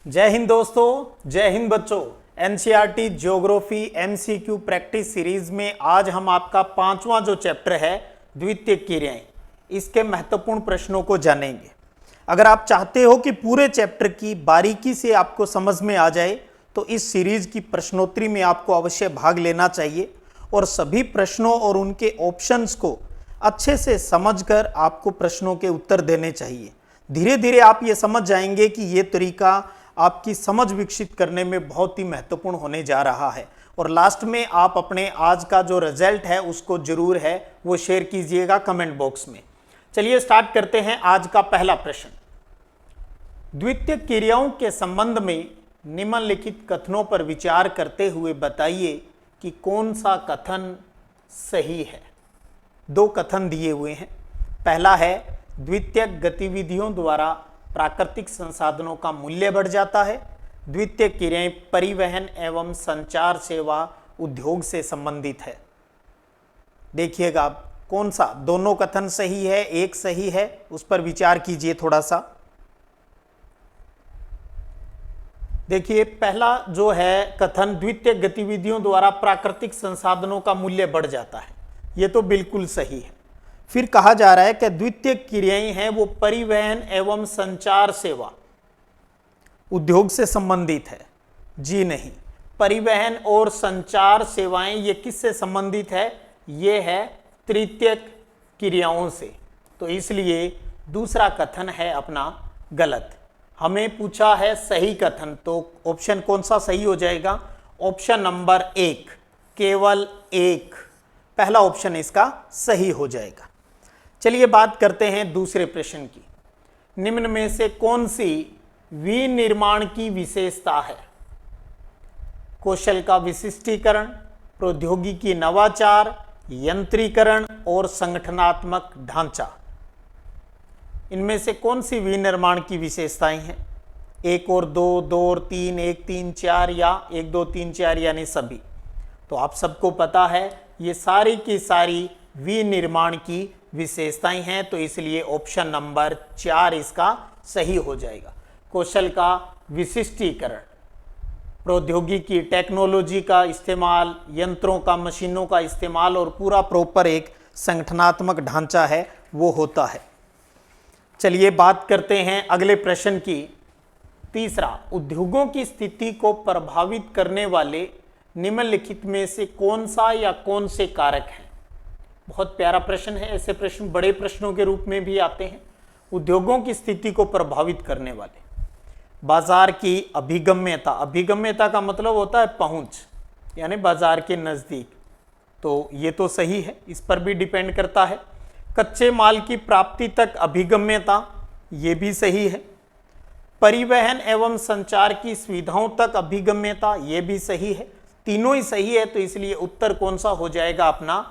जय हिंद दोस्तों, जय हिंद बच्चों। NCERT geography MCQ practice series में आज हम आपका पांचवा जो चैप्टर है द्वितीयक क्रियाएं, इसके महत्वपूर्ण प्रश्नों को जानेंगे। अगर आप चाहते हो कि पूरे चैप्टर की बारीकी से आपको समझ में आ जाए तो इस सीरीज की प्रश्नोत्तरी में आपको अवश्य भाग लेना चाहिए और सभी प्रश्नों और उनके ऑप्शंस को अच्छे से समझकर आपको प्रश्नों के उत्तर देने चाहिए। धीरे धीरे आप ये समझ जाएंगे कि ये तरीका आपकी समझ विकसित करने में बहुत ही महत्वपूर्ण होने जा रहा है। और लास्ट में आप अपने आज का जो रिजल्ट है उसको जरूर है वो शेयर कीजिएगा कमेंट बॉक्स में। चलिए स्टार्ट करते हैं आज का पहला प्रश्न। द्वितीयक क्रियाओं के संबंध में निम्नलिखित कथनों पर विचार करते हुए बताइए कि कौन सा कथन सही है। दो कथन दिए हुए हैं। पहला है द्वितीयक गतिविधियों द्वारा प्राकृतिक संसाधनों का मूल्य बढ़ जाता है। द्वितीयक क्रियाएं परिवहन एवं संचार सेवा उद्योग से संबंधित है। देखिएगा आप कौन सा, दोनों कथन सही है, एक सही है, उस पर विचार कीजिए थोड़ा सा। देखिए पहला जो है कथन द्वितीयक गतिविधियों द्वारा प्राकृतिक संसाधनों का मूल्य बढ़ जाता है, ये तो बिल्कुल सही है। फिर कहा जा रहा है कि द्वितीयक क्रियाएं हैं वो परिवहन एवं संचार सेवा उद्योग से संबंधित है। जी नहीं, परिवहन और संचार सेवाएं ये किससे संबंधित है? ये है तृतीयक क्रियाओं से। तो इसलिए दूसरा कथन है अपना गलत। हमें पूछा है सही कथन, तो ऑप्शन कौन सा सही हो जाएगा? ऑप्शन नंबर एक, केवल एक, पहला ऑप्शन इसका सही हो जाएगा। चलिए बात करते हैं दूसरे प्रश्न की। निम्न में से कौन सी विनिर्माण की विशेषता है? कौशल का विशिष्टीकरण, प्रौद्योगिकी नवाचार, यंत्रीकरण और संगठनात्मक ढांचा। इनमें से कौन सी विनिर्माण की विशेषताएं हैं? एक और दो, दो और तीन, एक तीन चार, या एक दो तीन चार यानी सभी। तो आप सबको पता है ये सारी की सारी विनिर्माण की विशेषताएं हैं, तो इसलिए ऑप्शन नंबर 4 इसका सही हो जाएगा। कौशल का विशिष्टीकरण, प्रौद्योगिकी टेक्नोलॉजी का इस्तेमाल, यंत्रों का मशीनों का इस्तेमाल और पूरा प्रॉपर एक संगठनात्मक ढांचा है वो होता है। चलिए बात करते हैं अगले प्रश्न की। तीसरा, उद्योगों की स्थिति को प्रभावित करने वाले निम्नलिखित में से कौन सा या कौन से कारक हैं? बहुत प्यारा प्रश्न है। ऐसे प्रश्न बड़े प्रश्नों के रूप में भी आते हैं। उद्योगों की स्थिति को प्रभावित करने वाले, बाजार की अभिगम्यता, अभिगम्यता का मतलब होता है पहुंच, यानी बाजार के नजदीक, तो ये तो सही है, इस पर भी डिपेंड करता है। कच्चे माल की प्राप्ति तक अभिगम्यता, ये भी सही है। परिवहन एवं संचार की सुविधाओं तक अभिगम्यता, ये भी सही है। तीनों ही सही है, तो इसलिए उत्तर कौन सा हो जाएगा अपना?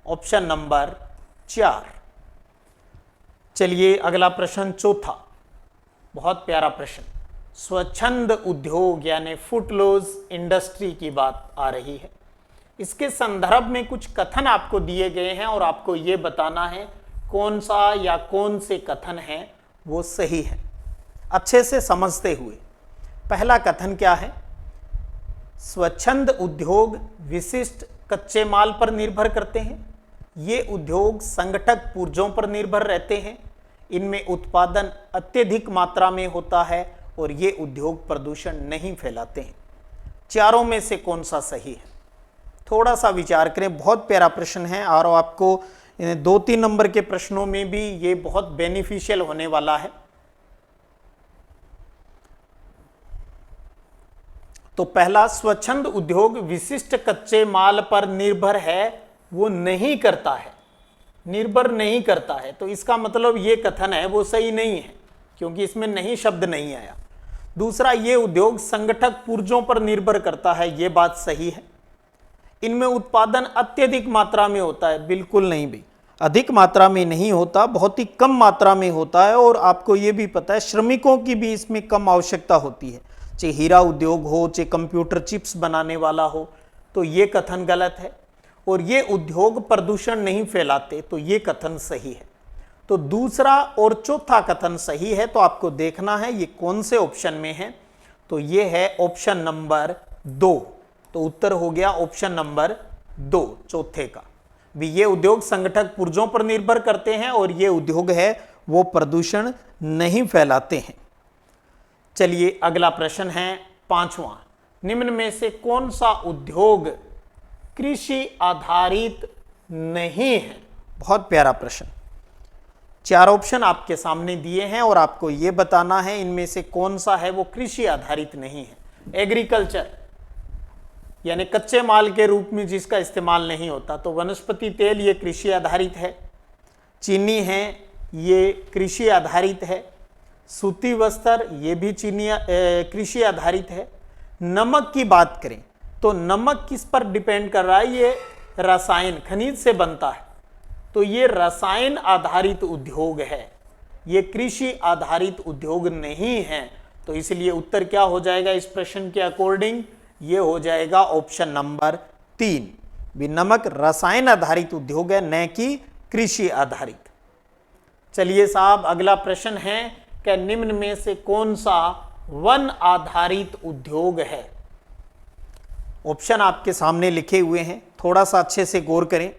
Option number 4। चलिए अगला प्रश्न चौथा, बहुत प्यारा प्रश्न। स्वच्छंद उद्योग यानी फुटलोज इंडस्ट्री की बात आ रही है। इसके संदर्भ में कुछ कथन आपको दिए गए हैं और आपको ये बताना है कौन सा या कौन से कथन हैं वो सही है, अच्छे से समझते हुए। पहला कथन क्या है? स्वच्छंद उद्योग विशिष्ट कच्चे माल पर निर्भर करते हैं। ये उद्योग संगठक पुर्जों पर निर्भर रहते हैं। इनमें उत्पादन अत्यधिक मात्रा में होता है और ये उद्योग प्रदूषण नहीं फैलाते हैं। चारों में से कौन सा सही है? थोड़ा सा विचार करें। बहुत प्यारा प्रश्न है और आपको 2-3 नंबर के प्रश्नों में भी ये बहुत बेनिफिशियल होने वाला है। तो पहला, स्वच्छंद उद्योग विशिष्ट कच्चे माल पर निर्भर है, वो नहीं करता है, निर्भर नहीं करता है, तो इसका मतलब ये कथन है वो सही नहीं है, क्योंकि इसमें नहीं शब्द नहीं आया। दूसरा, ये उद्योग संगठक पुर्जों पर निर्भर करता है, ये बात सही है। इनमें उत्पादन अत्यधिक मात्रा में होता है, बिल्कुल नहीं भी, अधिक मात्रा में नहीं होता, बहुत ही कम मात्रा में होता है। और आपको ये भी पता है श्रमिकों की भी इसमें कम आवश्यकता होती है, चाहे हीरा उद्योग हो, चाहे कंप्यूटर चिप्स बनाने वाला हो, तो ये कथन गलत है। और ये उद्योग प्रदूषण नहीं फैलाते, तो ये कथन सही है। तो दूसरा और चौथा कथन सही है, तो आपको देखना है ये कौन से ऑप्शन में है। तो ये है ऑप्शन नंबर 2। तो उत्तर हो गया ऑप्शन नंबर 2 चौथे का भी। ये उद्योग संगठक पुर्जों पर निर्भर करते हैं और ये उद्योग है वो प्रदूषण नहीं फैलाते हैं। चलिए अगला प्रश्न है 5वां। निम्न में से कौन सा उद्योग कृषि आधारित नहीं है? बहुत प्यारा प्रश्न। 4 ऑप्शन आपके सामने दिए हैं और आपको यह बताना है इनमें से कौन सा है वो कृषि आधारित नहीं है। एग्रीकल्चर यानी कच्चे माल के रूप में जिसका इस्तेमाल नहीं होता, तो वनस्पति तेल ये कृषि आधारित है। चीनी है ये कृषि आधारित है। सूती वस्त्र ये भी कृषि आधारित है। नमक की बात करें तो नमक किस पर डिपेंड कर रहा है? ये रसायन खनिज से बनता है, तो ये रसायन आधारित उद्योग है, ये कृषि आधारित उद्योग नहीं है। तो इसलिए उत्तर क्या हो जाएगा इस प्रश्न के अकॉर्डिंग? ये हो जाएगा ऑप्शन नंबर 3 भी। नमक रसायन आधारित उद्योग है, न कि कृषि आधारित। चलिए साहब अगला प्रश्न है कि निम्न में से कौन सा वन आधारित उद्योग है? ऑप्शन आपके सामने लिखे हुए हैं, थोड़ा सा अच्छे से गौर करें।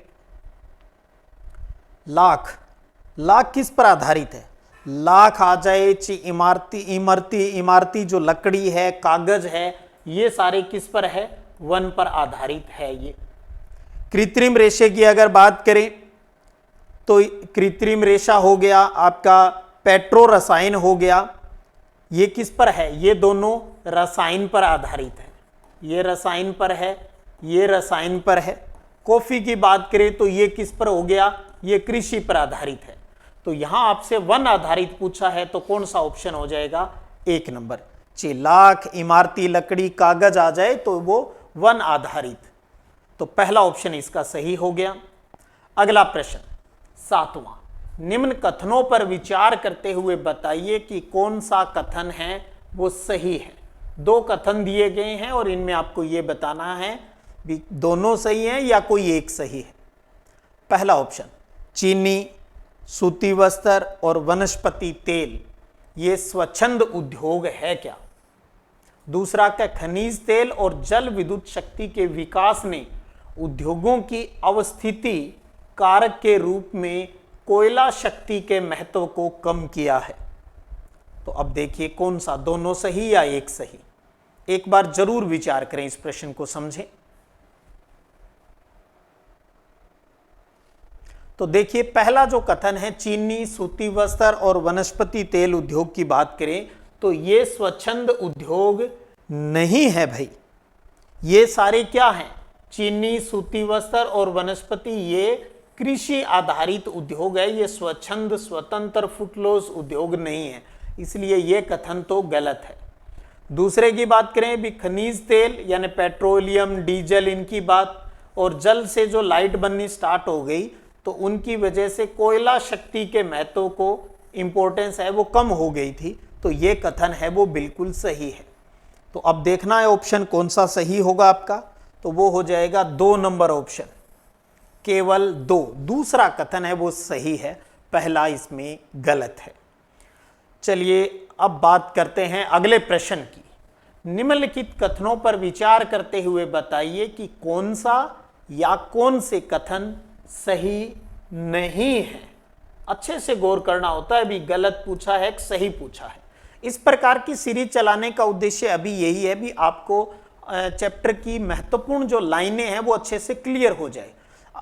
लाख किस पर आधारित है? लाख आ जाए, इमारती जो लकड़ी है, कागज है, ये सारे किस पर है? वन पर आधारित है। ये कृत्रिम रेशे की अगर बात करें तो कृत्रिम रेशा हो गया आपका, पेट्रो रसायन हो गया, ये किस पर है? ये दोनों रसायन पर आधारित है। ये रसायन पर है, ये रसायन पर है। कॉफी की बात करें तो ये किस पर हो गया? ये कृषि पर आधारित है। तो यहां आपसे वन आधारित पूछा है तो कौन सा ऑप्शन हो जाएगा? 1 नंबर। लाख, इमारती लकड़ी, कागज आ जाए तो वो वन आधारित। तो पहला ऑप्शन इसका सही हो गया। अगला प्रश्न 7वां। निम्न कथनों पर विचार करते हुए बताइए कि कौन सा कथन है वो सही है। 2 कथन दिए गए हैं और इनमें आपको ये बताना है भी दोनों सही हैं या कोई एक सही है। पहला ऑप्शन, चीनी, सूती वस्त्र और वनस्पति तेल ये स्वच्छंद उद्योग है क्या? दूसरा का खनिज तेल और जल विद्युत शक्ति के विकास ने उद्योगों की अवस्थिति कारक के रूप में कोयला शक्ति के महत्व को कम किया है। तो अब देखिए कौन सा, दोनों सही या एक सही? एक बार जरूर विचार करें, इस प्रश्न को समझें। तो देखिए पहला जो कथन है, चीनी, सूती वस्त्र और वनस्पति तेल उद्योग की बात करें तो ये स्वच्छंद उद्योग नहीं है भाई। ये सारे क्या हैं? चीनी, सूती वस्त्र और वनस्पति ये कृषि आधारित उद्योग है, ये स्वच्छंद स्वतंत्र फुटलोस उद्योग नहीं है, इसलिए ये कथन तो गलत है। दूसरे की बात करें भी, खनिज तेल यानी पेट्रोलियम, डीजल, इनकी बात, और जल से जो लाइट बननी स्टार्ट हो गई तो उनकी वजह से कोयला शक्ति के महत्व को इंपॉर्टेंस है वो कम हो गई थी, तो ये कथन है वो बिल्कुल सही है। तो अब देखना है ऑप्शन कौन सा सही होगा आपका, तो वो हो जाएगा 2 नंबर ऑप्शन, केवल 2। दूसरा कथन है वो सही है, पहला इसमें गलत है। चलिए अब बात करते हैं अगले प्रश्न की। निम्नलिखित कथनों पर विचार करते हुए बताइए कि कौन सा या कौन से कथन सही नहीं है। अच्छे से गौर करना होता है, भी गलत पूछा है सही पूछा है। इस प्रकार की सीरीज चलाने का उद्देश्य अभी यही है भी आपको चैप्टर की महत्वपूर्ण जो लाइनें हैं वो अच्छे से क्लियर हो जाए।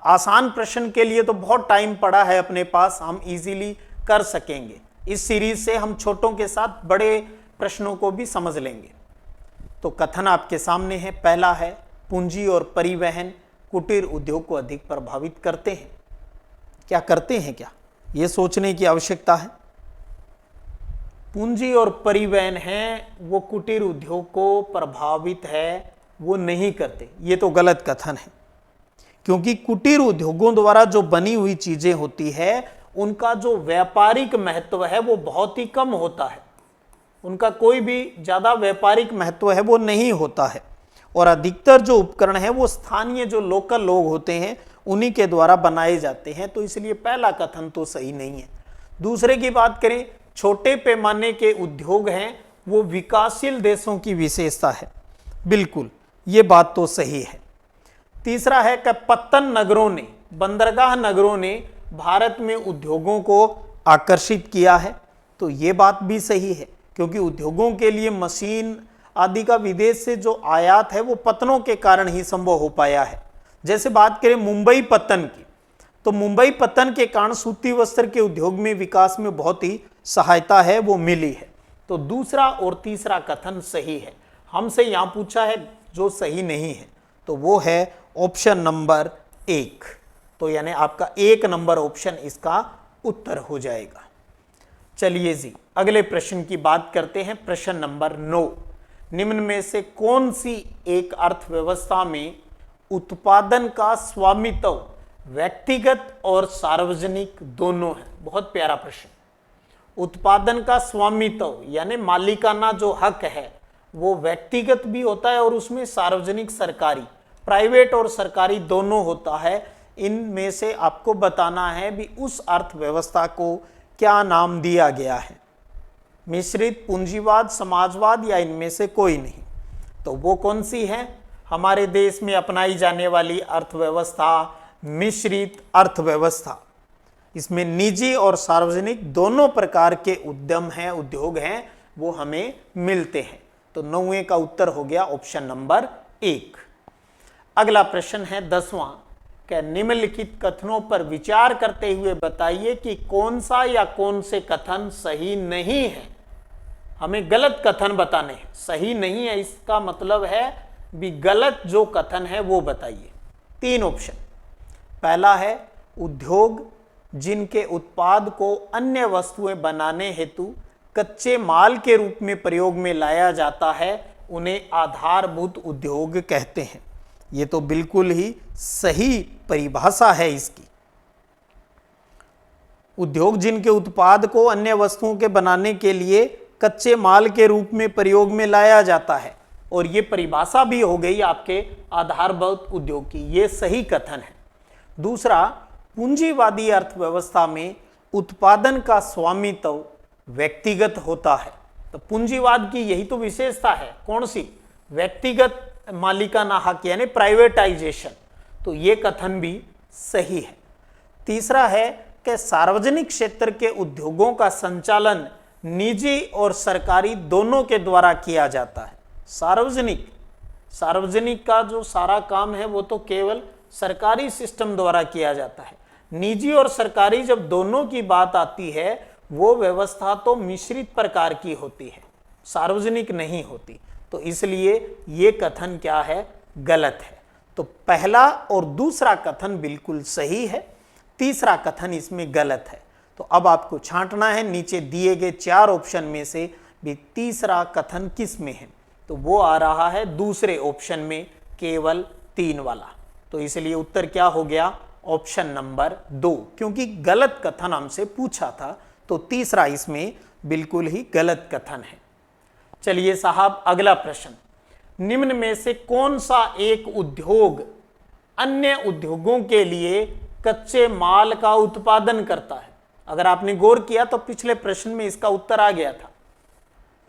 आसान प्रश्न के लिए तो बहुत टाइम पड़ा है अपने पास, हम इजीली कर सकेंगे। इस सीरीज से हम छोटों के साथ बड़े प्रश्नों को भी समझ लेंगे। तो कथन आपके सामने है, पहला है पूंजी और परिवहन कुटीर उद्योग को अधिक प्रभावित करते हैं। क्या करते हैं क्या, ये सोचने की आवश्यकता है। पूंजी और परिवहन है वो कुटीर उद्योग को प्रभावित है वो नहीं करते, ये तो गलत कथन है। क्योंकि कुटीर उद्योगों द्वारा जो बनी हुई चीजें होती है उनका जो व्यापारिक महत्व है वो बहुत ही कम होता है, उनका कोई भी ज्यादा व्यापारिक महत्व है वो नहीं होता है, और अधिकतर जो उपकरण है वो स्थानीय जो लोकल लोग होते हैं उन्हीं के द्वारा बनाए जाते हैं। तो इसलिए पहला कथन तो सही नहीं है। दूसरे की बात करें, छोटे पैमाने के उद्योग हैं वो विकासशील देशों की विशेषता है। बिल्कुल, ये बात तो सही है। तीसरा है कि पत्तन नगरों ने, बंदरगाह नगरों ने भारत में उद्योगों को आकर्षित किया है। तो ये बात भी सही है, क्योंकि उद्योगों के लिए मशीन आदि का विदेश से जो आयात है वो पत्तनों के कारण ही संभव हो पाया है। जैसे बात करें मुंबई पत्तन की, तो मुंबई पत्तन के कारण सूती वस्त्र के उद्योग में विकास में बहुत ही सहायता है वो मिली है। तो दूसरा और तीसरा कथन सही है। हमसे यहाँ पूछा है जो सही नहीं है, तो वो है ऑप्शन नंबर 1। तो यानी आपका 1 नंबर ऑप्शन इसका उत्तर हो जाएगा। चलिए जी, अगले प्रश्न की बात करते हैं। प्रश्न नंबर 9, निम्न में से कौन सी एक अर्थव्यवस्था में उत्पादन का स्वामित्व व्यक्तिगत और सार्वजनिक दोनों है? बहुत प्यारा प्रश्न। उत्पादन का स्वामित्व यानी मालिकाना जो हक है वो व्यक्तिगत भी होता है और उसमें सार्वजनिक, सरकारी, प्राइवेट और सरकारी दोनों होता है। इनमें से आपको बताना है भी उस अर्थव्यवस्था को क्या नाम दिया गया है, मिश्रित, पूंजीवाद, समाजवाद या इनमें से कोई नहीं। तो वो कौन सी है? हमारे देश में अपनाई जाने वाली अर्थव्यवस्था मिश्रित अर्थव्यवस्था। इसमें निजी और सार्वजनिक दोनों प्रकार के उद्यम हैं, उद्योग हैं, वो हमें मिलते हैं। तो 9वें का उत्तर हो गया ऑप्शन नंबर 1। अगला प्रश्न है 10वां, कि निम्नलिखित कथनों पर विचार करते हुए बताइए कि कौन सा या कौन से कथन सही नहीं है। हमें गलत कथन बताने हैं, सही नहीं है इसका मतलब है भी गलत जो कथन है वो बताइए। 3 ऑप्शन। पहला है उद्योग जिनके उत्पाद को अन्य वस्तुएं बनाने हेतु कच्चे माल के रूप में प्रयोग में लाया जाता है उन्हें आधारभूत उद्योग कहते हैं। ये तो बिल्कुल ही सही परिभाषा है इसकी। उद्योग जिनके उत्पाद को अन्य वस्तुओं के बनाने के लिए कच्चे माल के रूप में प्रयोग में लाया जाता है, और ये परिभाषा भी हो गई आपके आधारभूत उद्योग की, ये सही कथन है। दूसरा, पूंजीवादी अर्थव्यवस्था में उत्पादन का स्वामित्व व्यक्तिगत होता है। तो पूंजीवाद की यही तो विशेषता है, कौन सी? व्यक्तिगत मालिकाना हक यानी प्राइवेटाइजेशन। तो ये कथन भी सही है। तीसरा है कि सार्वजनिक क्षेत्र के उद्योगों का संचालन निजी और सरकारी दोनों के द्वारा किया जाता है। सार्वजनिक का जो सारा काम है वो तो केवल सरकारी सिस्टम द्वारा किया जाता है। निजी और सरकारी जब दोनों की बात आती है वो व्यवस्था तो मिश्रित प्रकार की होती है, सार्वजनिक नहीं होती। तो इसलिए ये कथन क्या है? गलत है। तो पहला और दूसरा कथन बिल्कुल सही है, तीसरा कथन इसमें गलत है। तो अब आपको छांटना है नीचे दिए गए 4 ऑप्शन में से भी तीसरा कथन किस में है। तो वो आ रहा है दूसरे ऑप्शन में, केवल 3 वाला। तो इसलिए उत्तर क्या हो गया? ऑप्शन नंबर 2, क्योंकि गलत कथन हमसे पूछा था तो तीसरा इसमें बिल्कुल ही गलत कथन है। चलिए साहब, अगला प्रश्न, निम्न में से कौन सा एक उद्योग अन्य उद्योगों के लिए कच्चे माल का उत्पादन करता है? अगर आपने गौर किया तो पिछले प्रश्न में इसका उत्तर आ गया था।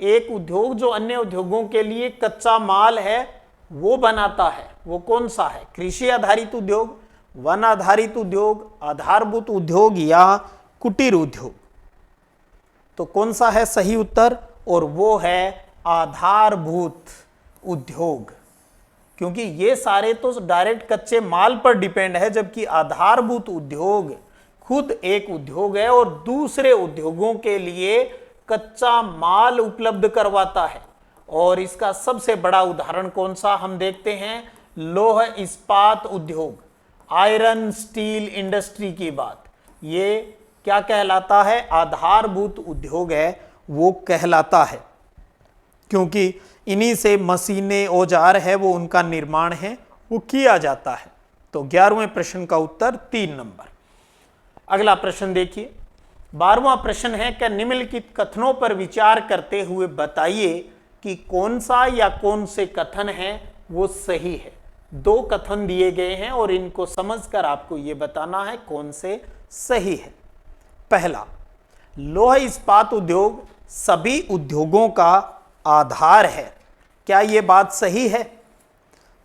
एक उद्योग जो अन्य उद्योगों के लिए कच्चा माल है वो बनाता है, वो कौन सा है? कृषि आधारित उद्योग, वन आधारित उद्योग, आधारभूत उद्योग या कुटीर उद्योग? तो कौन सा है सही उत्तर? और वो है आधारभूत उद्योग, क्योंकि ये सारे तो डायरेक्ट कच्चे माल पर डिपेंड है, जबकि आधारभूत उद्योग खुद एक उद्योग है और दूसरे उद्योगों के लिए कच्चा माल उपलब्ध करवाता है। और इसका सबसे बड़ा उदाहरण कौन सा हम देखते हैं? लौह इस्पात उद्योग, आयरन स्टील इंडस्ट्री की बात, ये क्या कहलाता है? आधारभूत उद्योग है वो कहलाता है, क्योंकि इन्हीं से मशीनें, औजार है वो उनका निर्माण है वो किया जाता है। तो 11वें प्रश्न का उत्तर 3 नंबर। अगला प्रश्न देखिए, 12वां प्रश्न है कि निम्नलिखित कथनों पर विचार करते हुए बताइए कि कौन सा या कौन से कथन है वो सही है। 2 कथन दिए गए हैं और इनको समझकर आपको ये बताना है कौन से सही है। पहला, लौह इस्पात उद्योग सभी उद्योगों का आधार है। क्या ये बात सही है?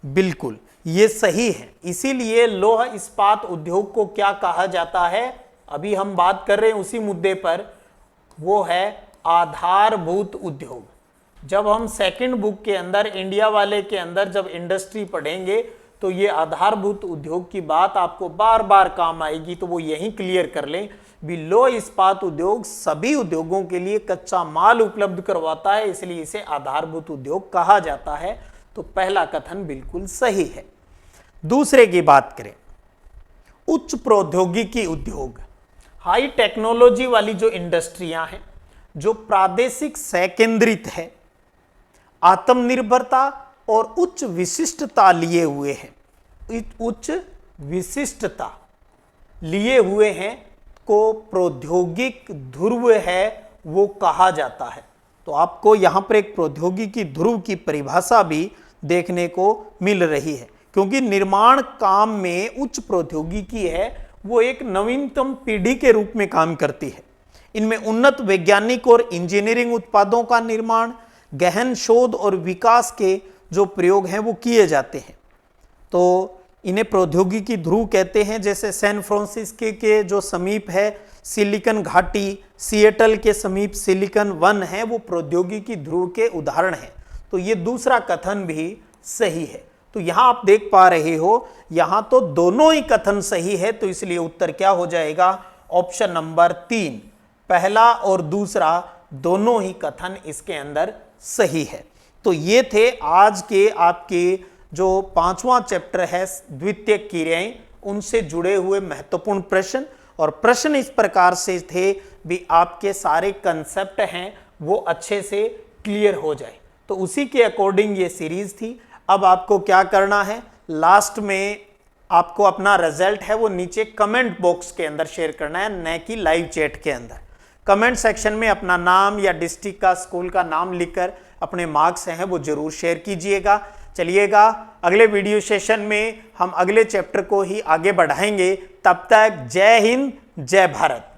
बिल्कुल ये सही है। इसीलिए लौह इस्पात उद्योग को क्या कहा जाता है? अभी हम बात कर रहे हैं उसी मुद्दे पर, वो है आधारभूत उद्योग। जब हम सेकंड बुक के अंदर, इंडिया वाले के अंदर जब इंडस्ट्री पढ़ेंगे तो ये आधारभूत उद्योग की बात आपको बार बार काम आएगी। तो वो यहीं क्लियर कर लें भी लौह इस्पात उद्योग सभी उद्योगों के लिए कच्चा माल उपलब्ध करवाता है, इसलिए इसे आधारभूत उद्योग कहा जाता है। तो पहला कथन बिल्कुल सही है। दूसरे की बात करें, उच्च प्रौद्योगिकी उद्योग, हाई टेक्नोलॉजी वाली जो इंडस्ट्रियां हैं, जो प्रादेशिक सकेंद्रित है, आत्मनिर्भरता और उच्च विशिष्टता लिए हुए हैं, उच्च विशिष्टता लिए हुए हैं को प्रौद्योगिक ध्रुव है वो कहा जाता है। तो आपको यहां पर एक प्रौद्योगिकी ध्रुव की परिभाषा भी देखने को मिल रही है, क्योंकि निर्माण काम में उच्च प्रौद्योगिकी है वो एक नवीनतम पीढ़ी के रूप में काम करती है। इनमें उन्नत वैज्ञानिक और इंजीनियरिंग उत्पादों का निर्माण, गहन शोध और विकास के जो प्रयोग हैं वो किए जाते हैं। तो इन्हें प्रौद्योगिकी ध्रुव कहते हैं। जैसे सैन फ्रांसिस्को के जो समीप है सिलिकन घाटी, सिएटल के समीप सिलिकन वन है, वो प्रौद्योगिकी ध्रुव के उदाहरण हैं। तो ये दूसरा कथन भी सही है। तो यहां आप देख पा रहे हो, यहां तो दोनों ही कथन सही है। तो इसलिए उत्तर क्या हो जाएगा? ऑप्शन नंबर 3, पहला और दूसरा दोनों ही कथन इसके अंदर सही है। तो ये थे आज के आपके जो 5वां चैप्टर है द्वितीयक क्रियाएं, उनसे जुड़े हुए महत्वपूर्ण प्रश्न। और प्रश्न इस प्रकार से थे भी आपके सारे कंसेप्ट हैं वो अच्छे से क्लियर हो जाए। तो उसी के अकॉर्डिंग ये सीरीज थी। अब आपको क्या करना है, लास्ट में आपको अपना रिजल्ट है वो नीचे कमेंट बॉक्स के अंदर शेयर करना है, न कि लाइव चैट के अंदर। कमेंट सेक्शन में अपना नाम या डिस्ट्रिक्ट का, स्कूल का नाम लिखकर अपने मार्क्स हैं वो जरूर शेयर कीजिएगा। चलिएगा, अगले वीडियो सेशन में हम अगले चैप्टर को ही आगे बढ़ाएंगे। तब तक जय हिंद, जय भारत।